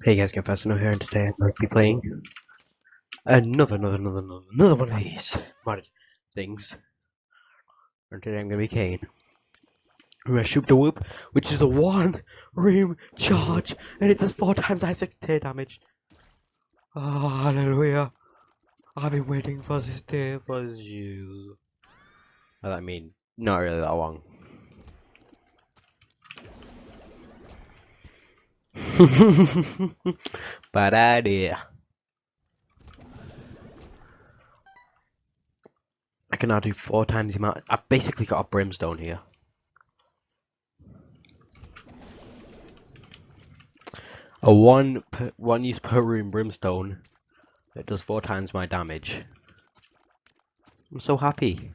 Hey guys, get faster here, and today I'm going to be playing another one of these modded things. And today I'm going to be Kane. I'm going to shoot the whoop, which is a 1 room charge, and it does 4 times I6 tear damage. Oh, hallelujah. I've been waiting for this day for years. Well, I mean, not really that long. Bad idea. I can now do 4 times the amount. I've basically got a brimstone here. A one use per room brimstone that does 4 times my damage. I'm so happy.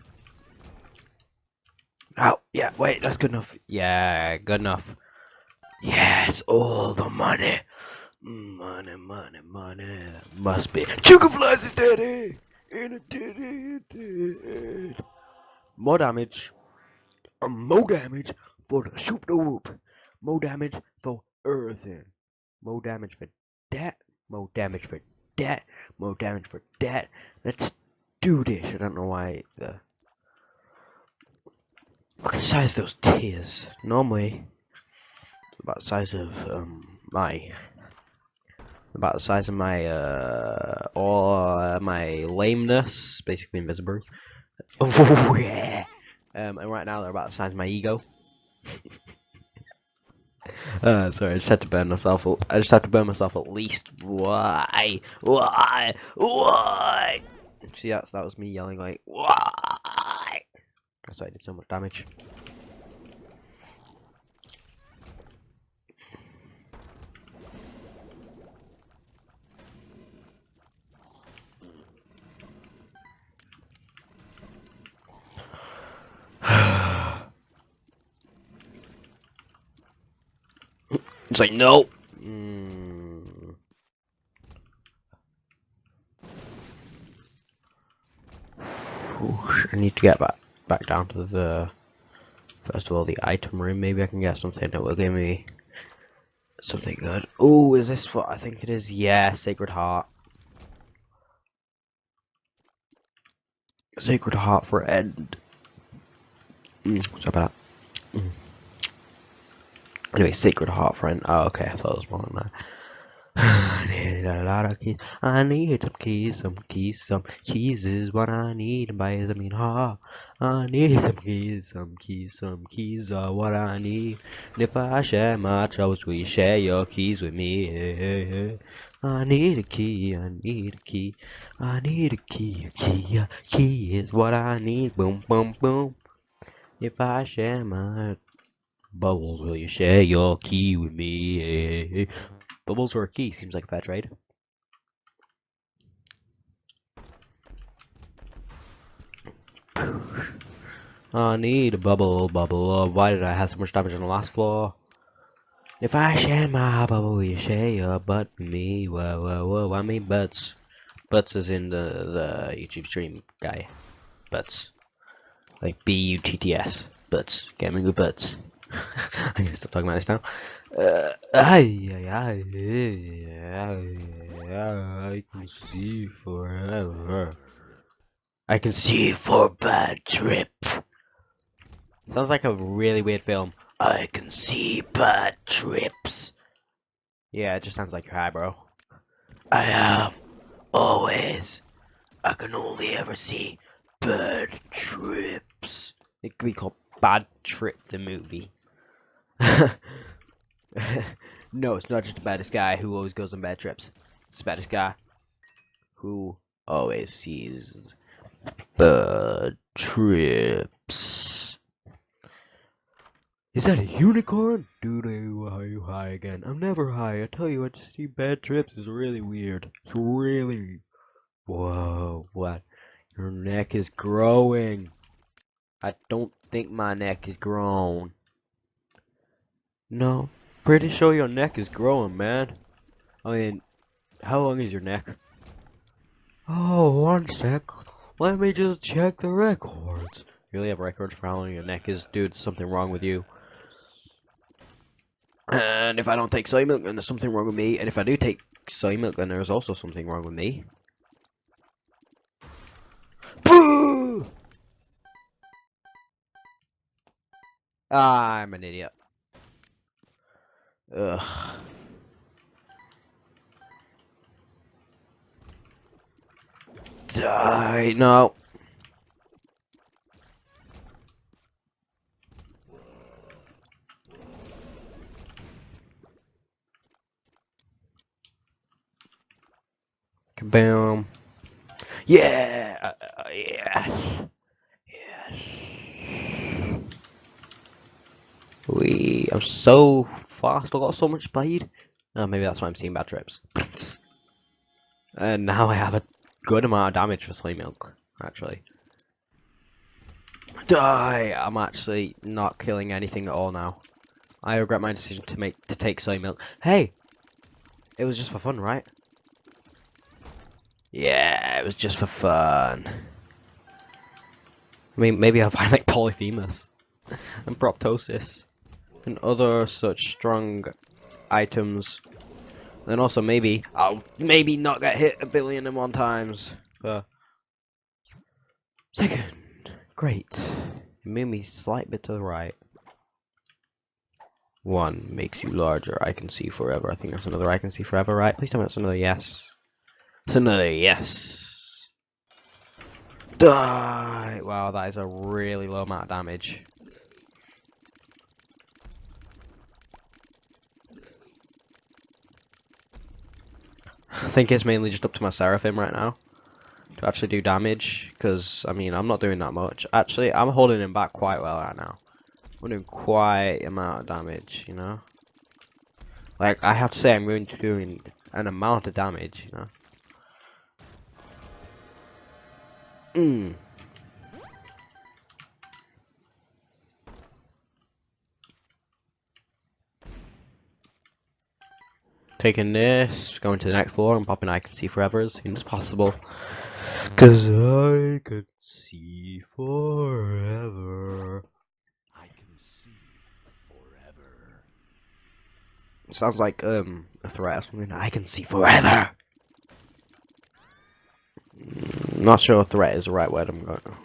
Oh, yeah, wait, that's good enough. Yeah, good enough. Yes, all the money. Money. Must be. Sugar flies is dead. In a dead. More damage. More damage for the shoot the whoop. More damage for everything. More damage for that. More damage for that. More damage for that. Let's do this. I don't know why the. Look at the size of those tears. Normally, it's about the size of all my lameness, basically invisible. Oh yeah. And right now they're about the size of my ego. Sorry, I just had to burn myself. I just had to burn myself at least. Why? See, that was me yelling like, why? That's why I did so much damage. It's like, no. I need to get back down to the, first of all, the item room. Maybe I can get something that will give me something good. Oh, is this what I think it is? Yeah, Sacred Heart. Sacred Heart for end. Sorry about that. Anyway, Sacred Heart friend. Oh, okay, I thought it was more than that. I need a lot of keys. I need some keys is what I need. By I mean heart. I need some keys are what I need. And if I share my troubles, will you share your keys with me? I need a key, I need a key, I need a key, a key is what I need. Boom, boom, boom. If I share my bubbles, will you share your key with me? Bubbles or a key seems like a fair trade. I need a bubble. Why did I have so much damage on the last floor? If I share my bubble, will you share your butt with me? Whoa, I mean butts. Butts is in the YouTube stream guy. Butts. Like B-U-T-T-S. Butts. Gaming with butts. I'm gonna stop talking about this now. I can see forever. I can see for bad trip. Sounds like a really weird film. I can see bad trips. Yeah, it just sounds like your high, bro. I am always. I can only ever see bad trips. It could be called Bad Trip the movie. No, it's not just the baddest guy who always goes on bad trips. It's the baddest guy who always sees bad trips. Is that a unicorn? Dude, are you high again? I'm never high. I tell you, I just see bad trips. It's really weird. It's really... Whoa, what? Your neck is growing. I don't think my neck is grown. No, pretty sure your neck is growing, man. I mean, how long is your neck? Oh, 1 sec. Let me just check the records. You really have records for how long your neck is? Dude, something wrong with you. And if I don't take soy milk, then there's something wrong with me. And if I do take soy milk, then there's also something wrong with me. Boo! I'm an idiot. Ugh. Die. No. Kaboom. Yeah. Yes. Yes. I'm so fast. I got so much speed. Oh, maybe that's why I'm seeing bad trips. And now I have a good amount of damage for soy milk, actually. Die! I'm actually not killing anything at all now. I regret my decision to take soy milk. Hey! It was just for fun, right? Yeah, it was just for fun. I mean, maybe I'll find like Polyphemus and Proptosis and other such strong items. Then also maybe I'll not get hit 1,000,000,001 times. Second, great. It made me slight bit to the right. 1 makes you larger. I can see forever. I think that's another I can see forever, right? Please tell me that's another yes. It's another yes. Die! Wow, that is a really low amount of damage. I think it's mainly just up to my Seraphim right now to actually do damage, because, I mean, I'm not doing that much. Actually, I'm holding him back quite well right now. I'm doing quite an amount of damage, you know? Like, I have to say I'm going to doing an amount of damage, you know? Taking this, going to the next floor and popping I can see forever as soon as possible. Cause I can see forever. I can see forever. Sounds like a threat or something. I can see forever. Not sure if threat is the right word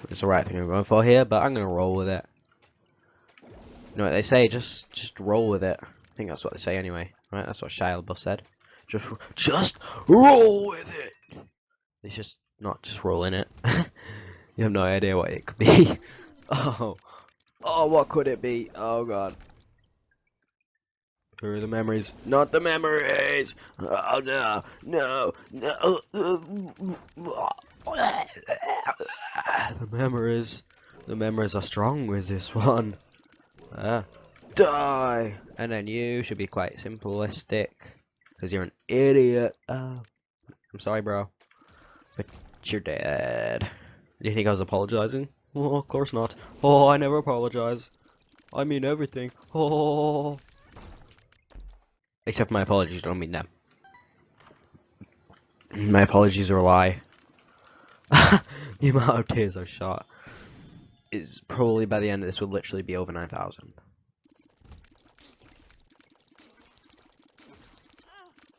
it's the right thing I'm going for here, but I'm gonna roll with it. You know what they say, just roll with it. I think that's what they say anyway, right? That's what Shia LaBeouf said. Just roll with it. It's just not just roll in it. You have no idea what it could be. Oh, what could it be? Oh god. Where are the memories? Not the memories! Oh no, no, no. The memories are strong with this one. Die! And then you should be quite simplistic, because you're an idiot. I'm sorry, bro, but you're dead. Do you think I was apologizing? Oh, of course not. Oh, I never apologize. I mean everything. Oh. Except my apologies don't mean them. My apologies are a lie. The amount of tears I shot is probably by the end of this will literally be over 9,000.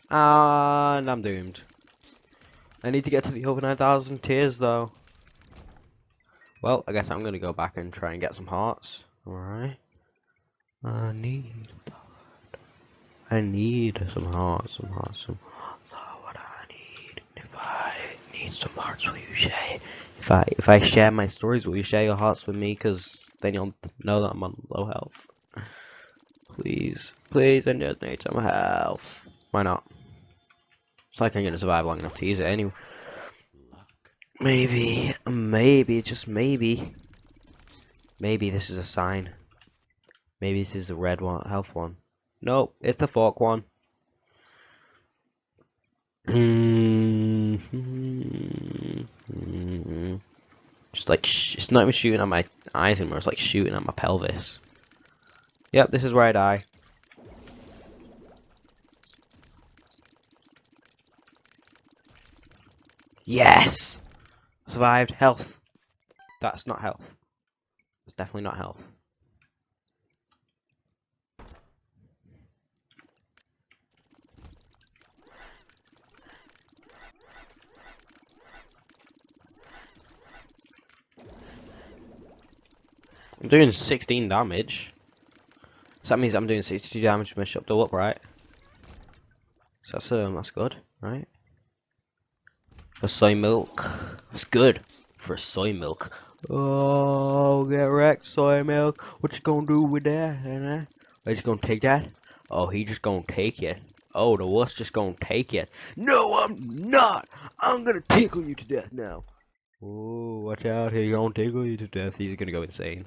And I'm doomed. I need to get to the over 9,000 tears though. Well, I guess I'm gonna go back and try and get some hearts. Alright. I need some hearts, some hearts. What I need. If I need some hearts, will you share? If I share my stories, will you share your hearts with me? Cause then you'll know that I'm on low health. Please, please, I just need some health. Why not? It's like I'm gonna survive long enough to use it anyway. Maybe, just maybe. Maybe this is a sign. Maybe this is the red one, health one. Nope, it's the fork one. Just like, it's not even shooting at my eyes anymore, it's like shooting at my pelvis. Yep, this is where I die. Yes! Survived. Health. That's not health. It's definitely not health. I'm doing 16 damage. So that means I'm doing 62 damage to my shop double up, right? So that's good, right? For soy milk. That's good. For soy milk. Oh, get wrecked, soy milk. What you gonna do with that, huh? Are you just gonna take that? Oh, he just gonna take it. Oh, the wuss just gonna take it. No, I'm not! I'm gonna tickle you to death now. Oh, watch out, he's gonna tickle you to death. He's gonna go insane.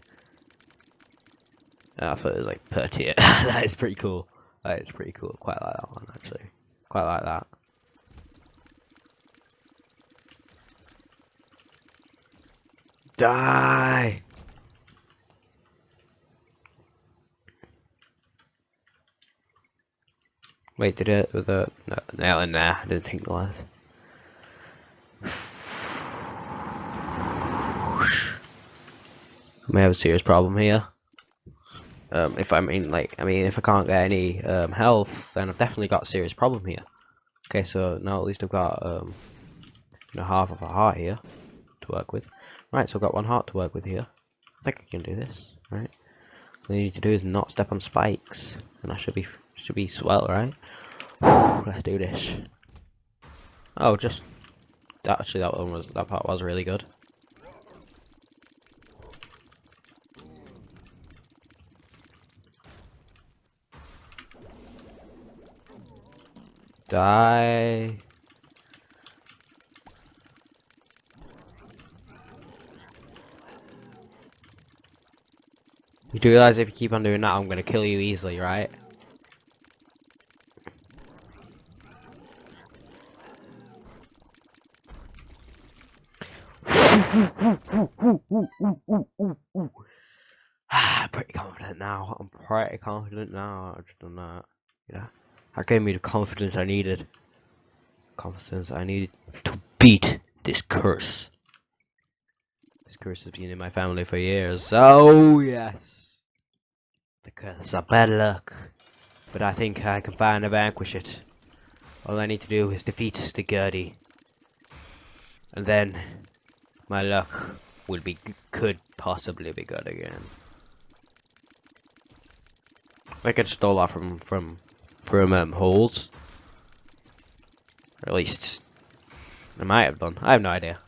I thought it was like per tier. That is pretty cool. That is pretty cool. Quite like that one, actually. Quite like that. Die! Wait, did it with a no, nah, I didn't think it was. May have a serious problem here. If I mean, if I can't get any health, then I've definitely got a serious problem here. Okay, so now at least I've got half of a heart here to work with. Right, so I've got one heart to work with here. I think I can do this. Right. All you need to do is not step on spikes, and I should be swell, right? Let's do this. Oh, just actually that part was really good. Die. You do realize if you keep on doing that, I'm gonna kill you easily, right? Pretty confident now. I'm pretty confident now. I've just done that. Yeah, that gave me the confidence I needed. Confidence I needed to beat this curse. This curse has been in my family for years. Oh yes, the curse of bad luck. But I think I can finally vanquish it. All I need to do is defeat the Gurdy, and then my luck could possibly be good again. I could stole that from holes. Or at least I might have done. I have no idea.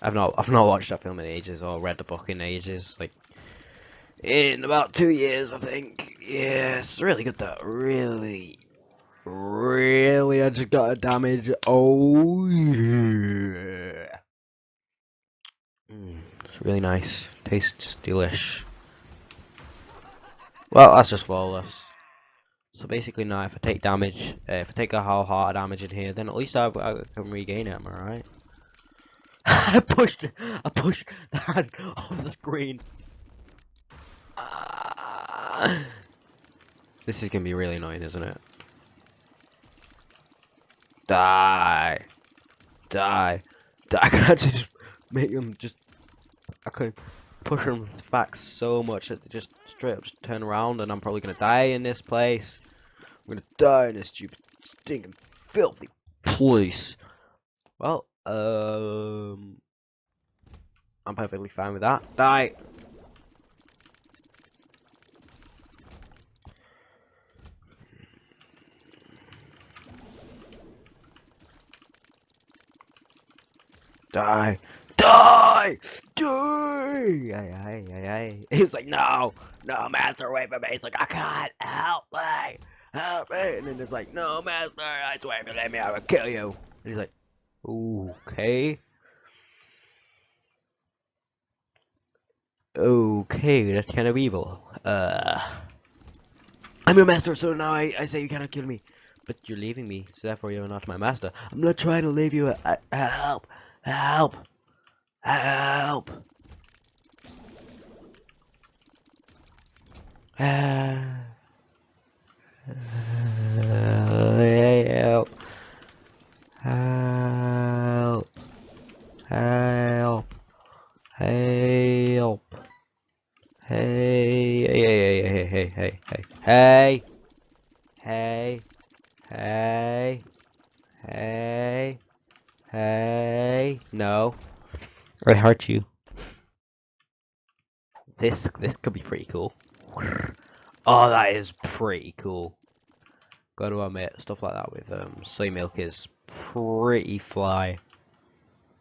I've not watched that film in ages or read the book in ages. Like in about 2 years, I think. Yeah, it's really good though. Really, really. I just got a damage. Oh yeah. It's really nice. Tastes delish. Well, that's just flawless. So basically now, if I take damage, if I take a whole heart of damage in here, then at least I can regain it, am I right? I pushed the hand off the screen. Ah. This is gonna be really annoying, isn't it? Die! Die! Die! I can actually just make them just... I could push them back so much that they just straight up just turn around, and I'm probably gonna die in this place. I'm gonna die in this stupid, stinking, filthy place. Well, I'm perfectly fine with that. Die! Die! Die! Die! Ay. He was like, no! No, master, away from me. He's like, I can't! Help me! Help me! And then it's like, no, master, I swear if you let me, I will kill you. And he's like, okay. Okay, that's kind of evil. I'm your master, so now I say you cannot kill me. But you're leaving me, so therefore you're not my master. I'm not trying to leave you. Help! Help! Help! Help! Help! Help! Help! Hey! Hey! Hey! Hey! Hey! Hey! No! I hurt you. This could be pretty cool. Oh, that is pretty cool. Gotta admit, stuff like that with soy milk is pretty fly.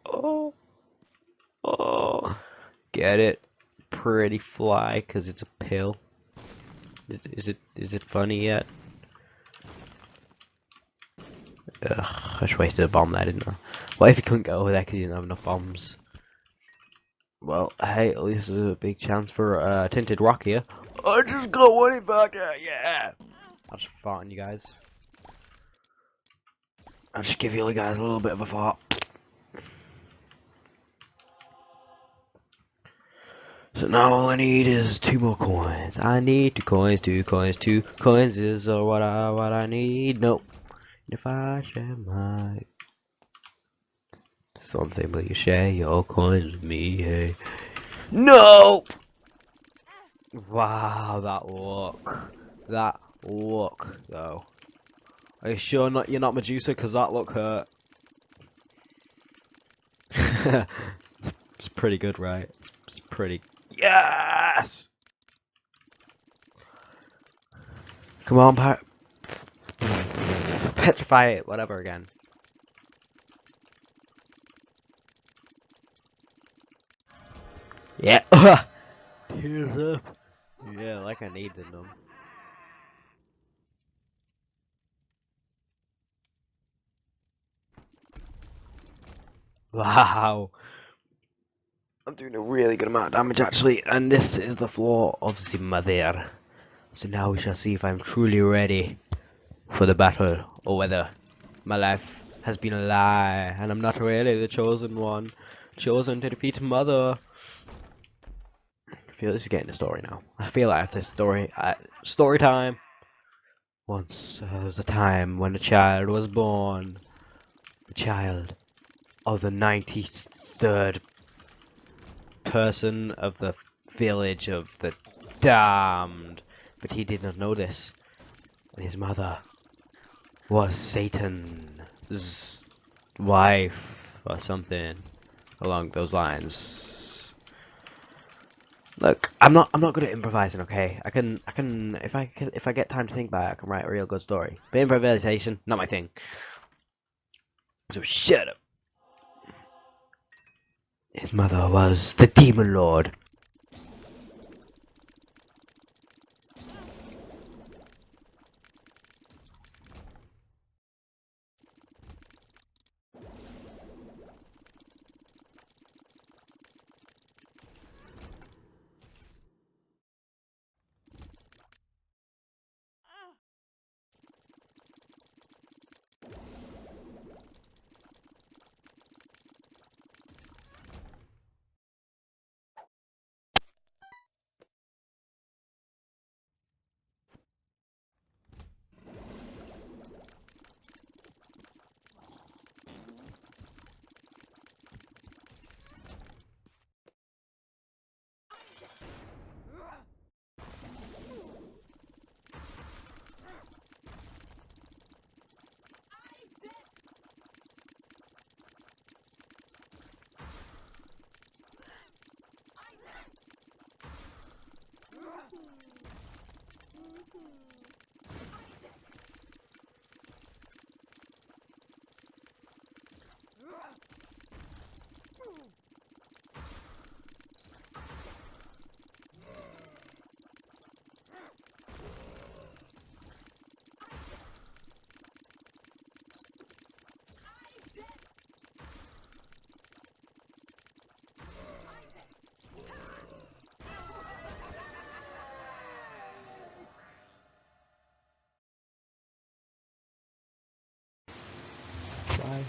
Oh, oh, get it? Pretty fly, cause it's a pill. Is it funny yet? Ugh, I just wasted a bomb there, didn't I? What if you couldn't get over there because you didn't have enough bombs? Well, hey, at least there's a big chance for tinted rock here. I just got one in back, yeah! I'll just fart on you guys. I'll just give you guys a little bit of a fart. So now all I need is 2 more coins. I need 2 coins, 2 coins, 2 coins is what I need. Nope. If I share my something, will you share your coins with me? Hey. No! Wow, that look. That look, though. Are you sure you're not Medusa? Because that look hurt. It's pretty good, right? It's pretty. Yes! Come on, petrify it, whatever again. Yeah. Tears up. Yeah, like I needed them. Wow. I'm doing a really good amount of damage actually, and this is the floor of the mother. So now we shall see if I'm truly ready for the battle, or whether my life has been a lie, and I'm not really the chosen one, chosen to defeat Mother. I feel this is getting a story now. I feel like it's a story. Story time. Once was a time when a child was born, a child of the 93rd person of the village of the damned, but he did not know this. And his mother was Satan's wife or something along those lines. Look, I'm not good at improvising, okay? I can if I get time to think about it, I can write a real good story. But improvisation, not my thing. So shut up. His mother was the Demon Lord. Right.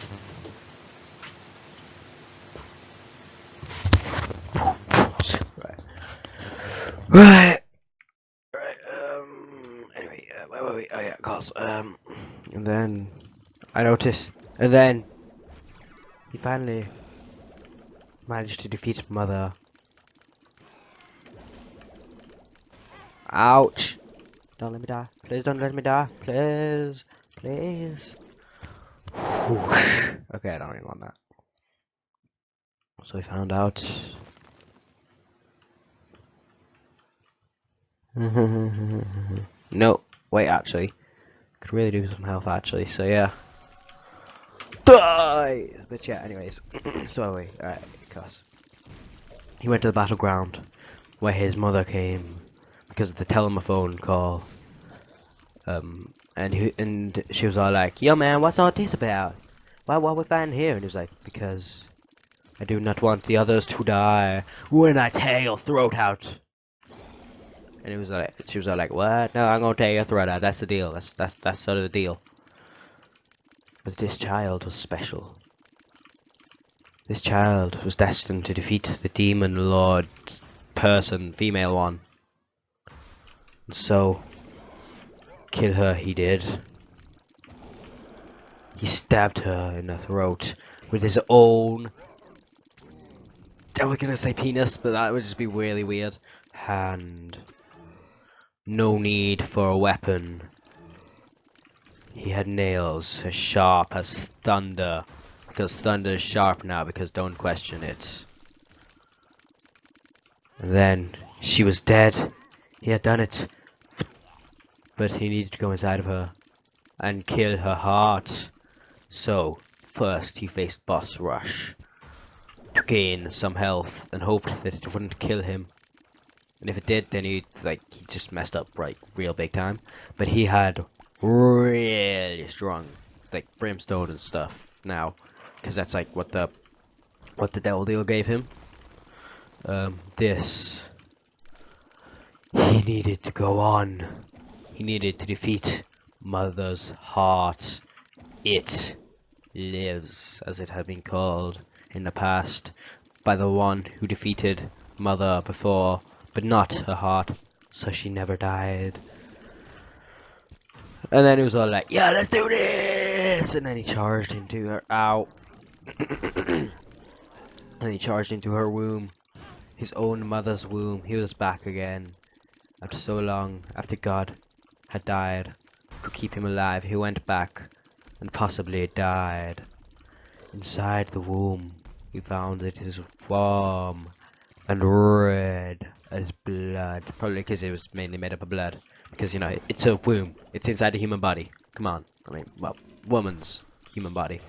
Right. Right. Anyway, wait. Oh yeah, cause and then I noticed, and then he finally managed to defeat Mother. Ouch! Don't let me die. Please don't let me die. Please. Please. Whoosh. Okay, I don't really want that. So we found out. No, wait, actually. Could really do some health, actually, so yeah. Die! But yeah, anyways. So anyway, alright, cuz. He went to the battleground where his mother came because of the telephone call. And she was all like, "Yo, man, what's all this about? What we find here?" And he was like, "Because I do not want the others to die when I tear your throat out." And he was like, she was all like, "What? No, I'm gonna tear your throat out. That's the deal. That's sort of the deal." But this child was special. This child was destined to defeat the demon lord person, female one. And so, kill her he did. He stabbed her in the throat with his own, I was gonna say penis, but that would just be really weird, hand. No need for a weapon. He had nails as sharp as thunder. Because thunder is sharp now, because don't question it. And then, she was dead. He had done it. But he needed to go inside of her and kill her heart. So, first he faced Boss Rush to gain some health and hoped that it wouldn't kill him. And if it did, then he just messed up real big time. But he had really strong brimstone and stuff now, because that's like what the devil deal gave him. This he needed to go on. He needed to defeat Mother's Heart. It lives, as it had been called in the past, by the one who defeated Mother before, but not her heart, so she never died. And then he was all like, "Yeah, let's do this!" And then he charged into her. Ow. And he charged into her womb, his own mother's womb. He was back again. After so long, after God had died to keep him alive, he went back and possibly died. Inside the womb, he found it is warm and red as blood. Probably because it was mainly made up of blood. Because, you know, it's a womb. It's inside the human body. Come on. I mean, well, woman's human body.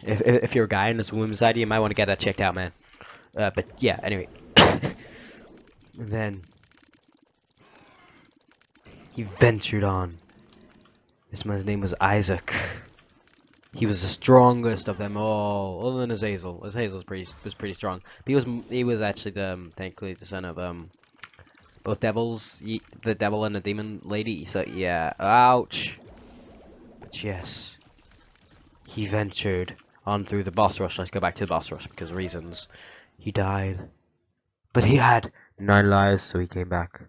If you're a guy and there's a womb inside you, you might want to get that checked out, man. But yeah, anyway. And then he ventured on. This man's name was Isaac. He was the strongest of them all, other than Azazel. Azazel was pretty strong. But he was actually thankfully the son of both devils, the devil and the demon lady. So yeah, ouch. But yes, he ventured on through the boss rush. Let's go back to the boss rush because reasons. He died, but he had 9 lives, so he came back,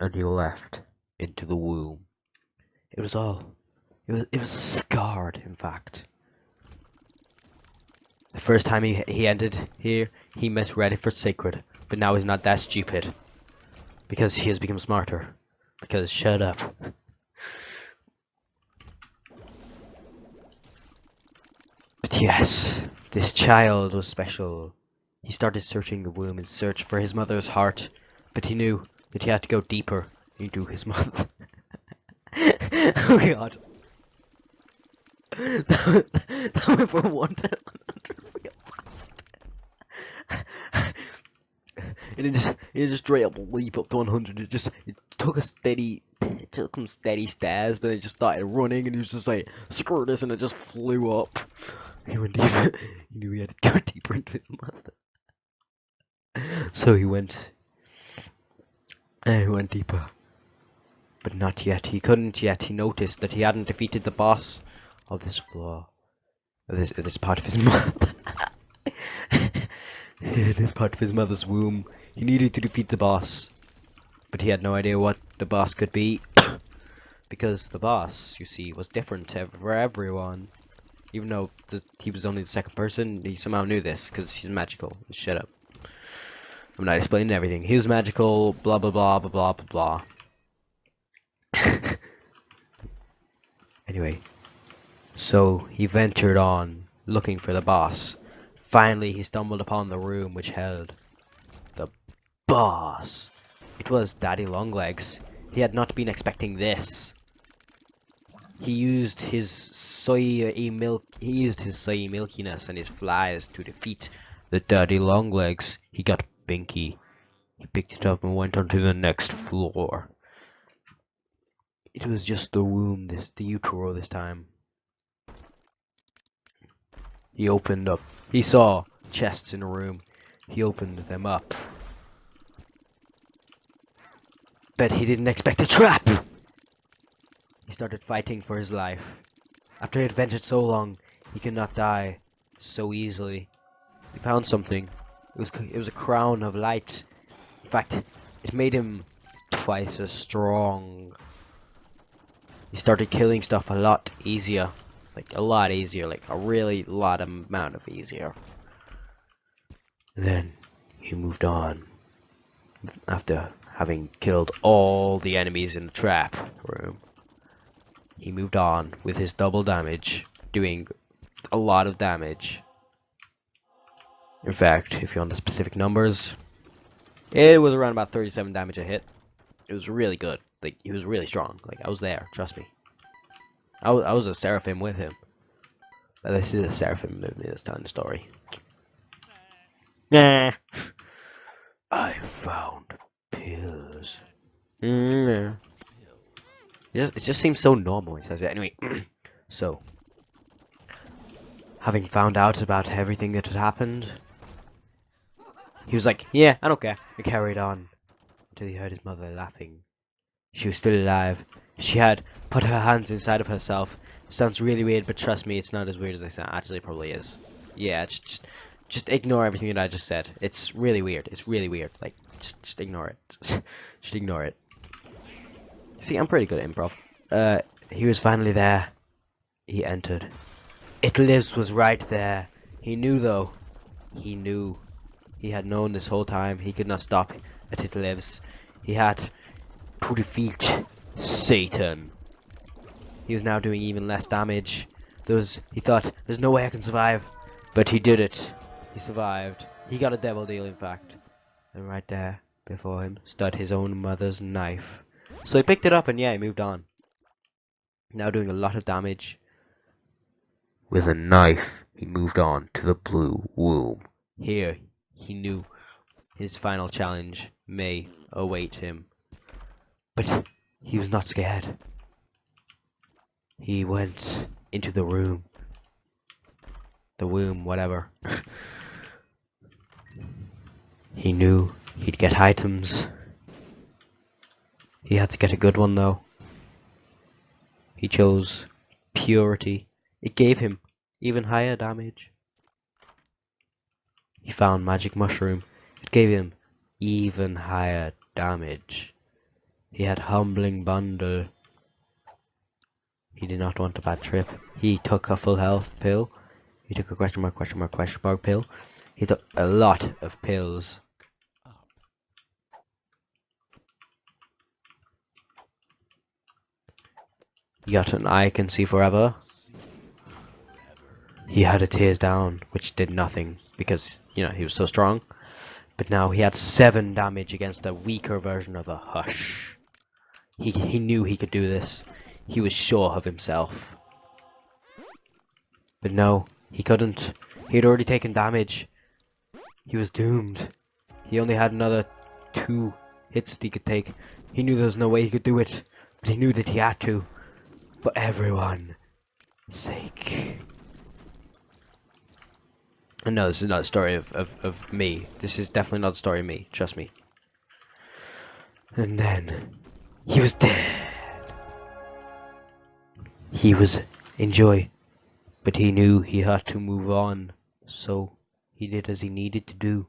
and he left into the womb. It was all. It was scarred, in fact. The first time he entered here, he misread it for sacred, but now he's not that stupid. Because he has become smarter. Because shut up. But yes, this child was special. He started searching the womb in search for his mother's heart, but he knew that he had to go deeper into his mother. Oh god. That went for 100 real fast. And it just straight up leap up to 100. It took him steady stairs, but it just started running, and he was just like, screw this, and it just flew up. He went deeper. He knew he had to go deeper into his mother. So he went deeper. But not yet. He couldn't yet. He noticed that he hadn't defeated the boss of this floor. This part of his mother. This part of his mother's womb. He needed to defeat the boss. But he had no idea what the boss could be. Because the boss, you see, was different for everyone. Even though he was only the second person, he somehow knew this, because he's magical. Shut up. I'm not explaining everything. He was magical, blah blah blah blah blah blah blah. Anyway, so he ventured on, looking for the boss. Finally, he stumbled upon the room which held the boss. It was Daddy Longlegs. He had not been expecting this. He used his soy milkiness and his flies to defeat the Daddy Longlegs. He got binky. He picked it up and went onto the next floor. It was just the womb, the utero this time. He opened up. He saw chests in a room. He opened them up. Bet he didn't expect a trap! He started fighting for his life. After he had ventured so long, he could not die so easily. He found something. It was a crown of light. In fact, it made him twice as strong. He started killing stuff a lot easier. Like a lot easier, like a really lot amount of easier. Then he moved on. After having killed all the enemies in the trap room, he moved on with his double damage, doing a lot of damage. In fact, if you want the specific numbers, it was around about 37 damage a hit. It was really good. Like, he was really strong. Like, I was there, trust me. I was a seraphim with him. But this is a seraphim movie that's telling the story. Nah. I found pills. It just seems so normal when he says it. Anyway, so, having found out about everything that had happened, he was like, yeah, I don't care. He carried on until he heard his mother laughing. She was still alive. She had put her hands inside of herself. Sounds really weird, but trust me, it's not as weird as I sound. Actually, it probably is. Yeah, just ignore everything that I just said. It's really weird. It's really weird. Like, just ignore it. Just ignore it. See, I'm pretty good at improv. He was finally there. He entered. It Lives was right there. He knew, though. He knew. He had known this whole time. He could not stop at It Lives. He had to defeat Satan. He was now doing even less damage. He thought, there's no way I can survive. But he did it. He survived. He got a devil deal, in fact. And right there, before him, stood his own mother's knife. So he picked it up and yeah, he moved on. Now doing a lot of damage. With a knife, he moved on to the blue womb. Here, he knew his final challenge may await him. But he was not scared. He went into the room. The womb, whatever. He knew he'd get items. He had to get a good one though. He chose purity. It gave him even higher damage. He found magic mushroom. It gave him even higher damage. He had humbling bundle. He did not want a bad trip. He took a full health pill. He took a question mark pill. He took a lot of pills. He got an I can see forever. He had a tears down, which did nothing because, you know, he was so strong. But now he had 7 damage against a weaker version of the Hush. He knew he could do this. He was sure of himself. But no, he couldn't. He had already taken damage. He was doomed. He only had another 2 hits that he could take. He knew there was no way he could do it. But he knew that he had to. For everyone's sake. And no, this is not a story of me. This is definitely not a story of me. Trust me. And then he was dead. He was in joy, but he knew he had to move on. So he did as he needed to do.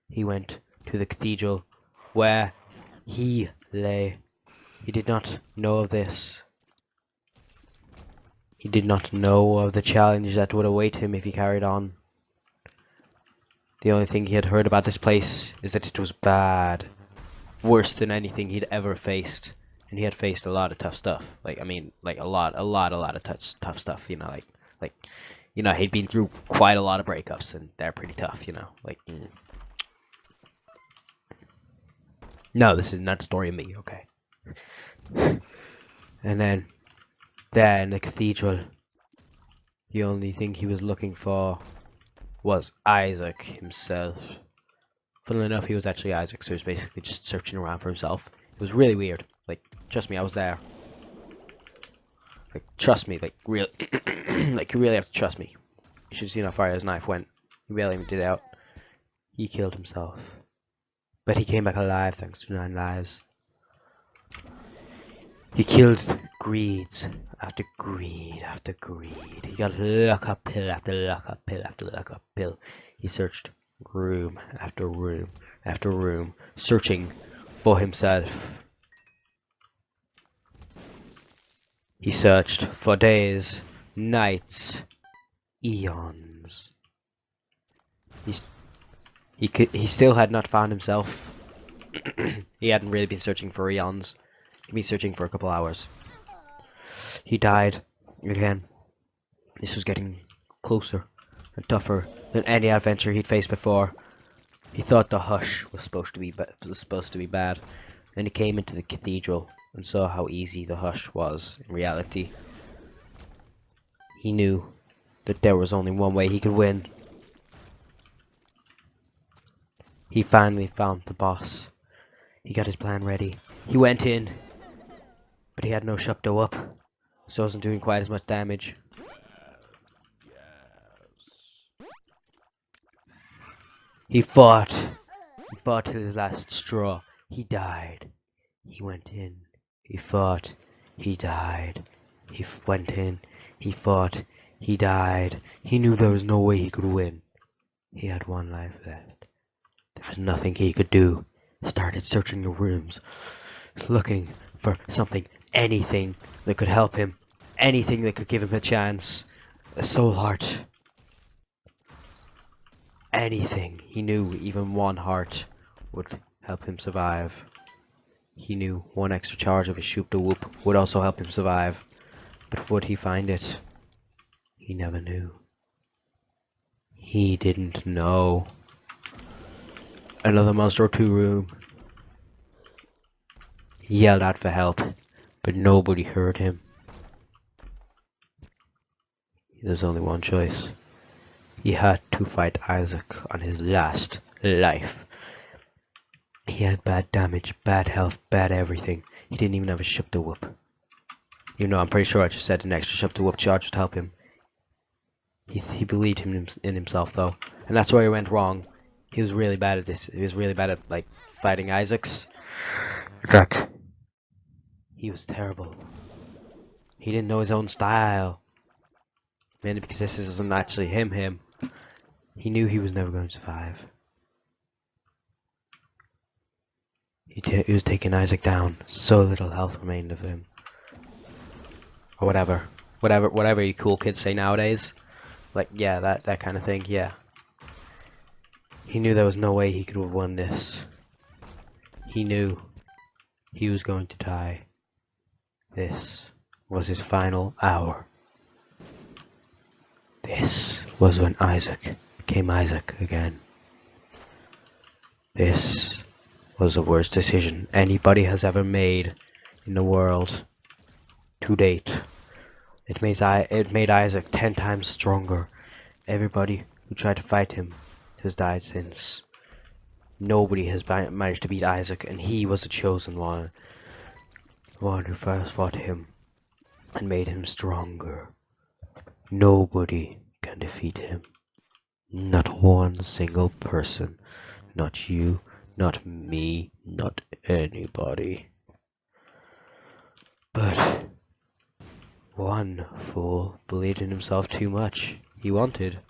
He went to the cathedral where he lay. He did not know of this. He did not know of the challenge that would await him if he carried on. The only thing he had heard about this place is that it was bad. Worse than anything he'd ever faced. And he had faced a lot of tough stuff. Like, I mean, like a lot of tough stuff, you know, like, you know, he'd been through quite a lot of breakups and they're pretty tough, you know, like, No, this is not the story of me, okay. And then, there in the cathedral, the only thing he was looking for was Isaac himself. Funnily enough, he was actually Isaac, so he was basically just searching around for himself. It was really weird. Like, trust me, I was there. Like, trust me, like, real, like, you really have to trust me. You should have seen how far his knife went. He barely even did it out. He killed himself. But he came back alive thanks to 9 lives. He killed greeds after greed after greed. He got luck up pill after luck up pill after luck up pill. He searched room after room after room, searching for himself. He searched for days, nights, eons. He still had not found himself. He hadn't really been searching for eons. He'd been searching for a couple hours. He died again. This was getting closer and tougher than any adventure he'd faced before. He thought the hush was supposed to be bad. Then he came into the cathedral and saw how easy the hush was in reality. He knew that there was only one way he could win. He finally found the boss. He got his plan ready. He went in, but he had no shupdo up, so it wasn't doing quite as much damage. He fought till his last straw. He died. He went in. He fought. He died. He went in. He fought. He died. He knew there was no way he could win. He had 1 life left. There was nothing he could do. He started searching the rooms, looking for something, anything that could help him, anything that could give him a chance, a soul heart. Anything. He knew even 1 heart would help him survive. He knew 1 extra charge of his shoot the whoop would also help him survive. But would he find it? He never knew. He didn't know. Another monster or 2 room. He yelled out for help, but nobody heard him. There's only 1 choice. He had to fight Isaac on his last life. He had bad damage, bad health, bad everything. He didn't even have a ship to whoop. You know, I'm pretty sure I just said an extra ship to whoop charge would help him. He believed in himself though, and that's where he went wrong. He was really bad at this. He was really bad at like fighting Isaacs. In fact, he was terrible. He didn't know his own style. Mainly because this isn't actually him. He knew he was never going to survive. He was taking Isaac down. So little health remained of him. Or whatever you cool kids say nowadays. Like, yeah, that kind of thing, yeah. He knew there was no way he could have won this. He knew he was going to die. This was his final hour. This was when Isaac became Isaac again. This was the worst decision anybody has ever made in the world to date. It made Isaac 10 times stronger. Everybody who tried to fight him has died since. Nobody has managed to beat Isaac, and he was the chosen one. The one who first fought him and made him stronger. Nobody can defeat him. Not 1 single person. Not you, not me, not anybody. But 1 fool believed in himself too much. He wanted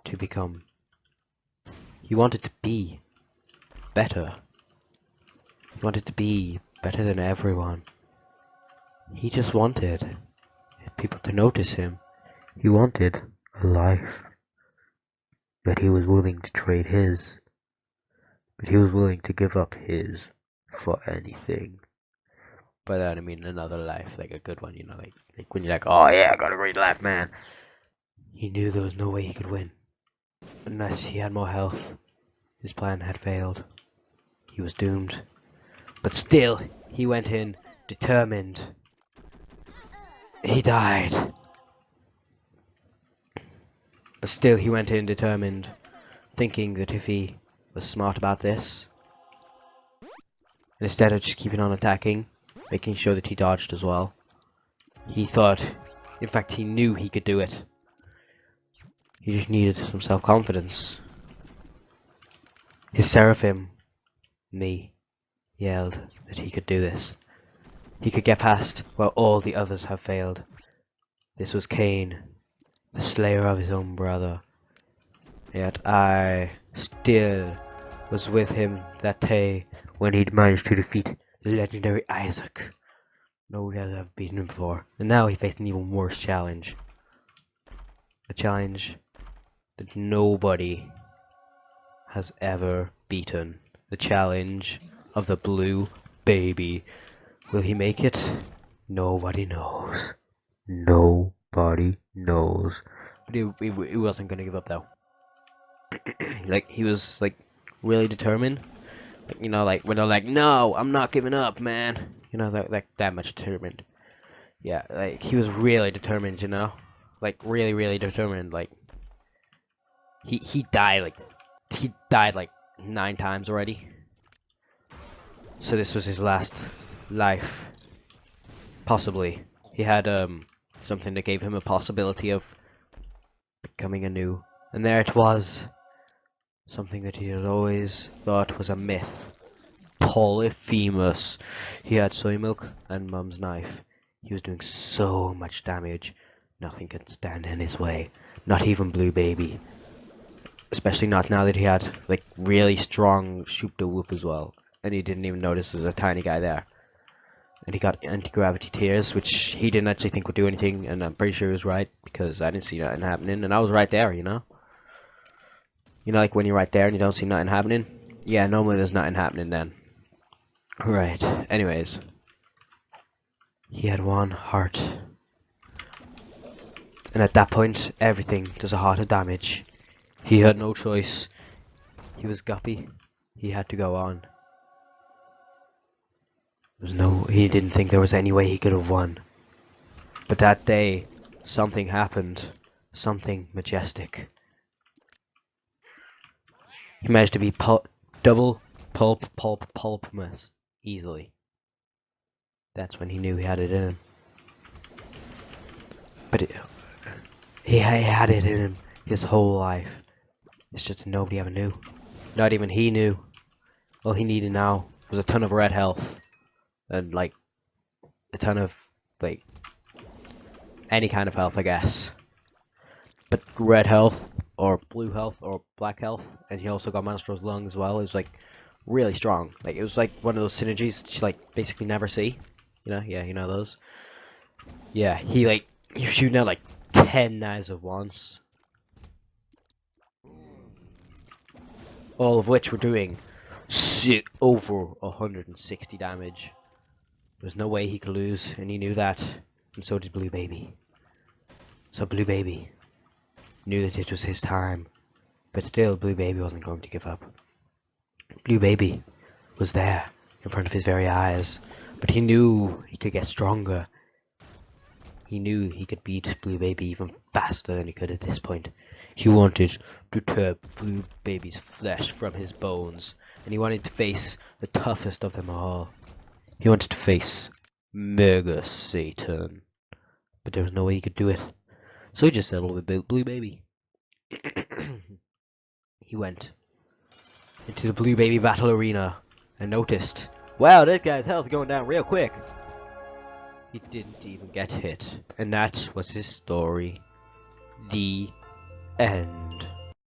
to be better. He wanted to be better than everyone. He just wanted people to notice him. He wanted a life. But he was willing to trade his. But he was willing to give up his for anything. By that I mean another life, like a good one, you know, like when you're like, oh yeah, I got a great life, man. He knew there was no way he could win. Unless he had more health. His plan had failed. He was doomed. But still, he went in determined. He died. But still, he went in determined, thinking that if he was smart about this, instead of just keeping on attacking, making sure that he dodged as well, he thought, in fact, he knew he could do it. He just needed some self-confidence. His seraphim, me, yelled that he could do this. He could get past where all the others have failed. This was Cain, the slayer of his own brother. Yet I still was with him that day when he'd managed to defeat the legendary Isaac. Nobody had ever beaten him before. And now he faced an even worse challenge. A challenge that nobody has ever beaten. The challenge of the blue baby. Will he make it? Nobody knows. Nobody knows. But he wasn't gonna give up though. Like, he was like really determined. Like, you know, like when they're like, no, I'm not giving up, man. You know, like that much determined. Yeah, like he was really determined, you know? Like really determined. Like he died like 9 times already. So this was his last life. Possibly. He had something that gave him a possibility of becoming anew. And there it was. Something that he had always thought was a myth. Polyphemus. He had soy milk and mum's knife. He was doing so much damage. Nothing could stand in his way. Not even Blue Baby. Especially not now that he had like really strong shoop to whoop as well. And he didn't even notice there was a tiny guy there. And he got anti-gravity tears, which he didn't actually think would do anything, and I'm pretty sure he was right, because I didn't see nothing happening, and I was right there, you know? You know, like when you're right there and you don't see nothing happening? Yeah, normally there's nothing happening then. Right, anyways. He had one heart. And at that point, everything does a heart of damage. He had no choice. He was guppy. He had to go on. He didn't think there was any way he could have won. But that day, something happened. Something majestic. He managed to be double pulpmus easily. That's when he knew he had it in him. But he had it in him his whole life. It's just that nobody ever knew. Not even he knew. All he needed now was a ton of red health. And like a ton of like any kind of health, I guess. But red health or blue health or black health, and he also got Maelstro's lung as well. It was like really strong. Like it was like one of those synergies that you like basically never see. You know, yeah, you know those. Yeah, you're shooting out like 10 knives at once. All of which were doing over 160 damage. There was no way he could lose, and he knew that, and so did Blue Baby. So Blue Baby knew that it was his time, but still Blue Baby wasn't going to give up. Blue Baby was there, in front of his very eyes, but he knew he could get stronger. He knew he could beat Blue Baby even faster than he could at this point. He wanted to tear Blue Baby's flesh from his bones, and he wanted to face the toughest of them all. He wanted to face Mega Satan, but there was no way he could do it. So he just settled with Blue Baby. He went into the Blue Baby battle arena and noticed, wow, this guy's health going down real quick. He didn't even get hit, and that was his story. The end.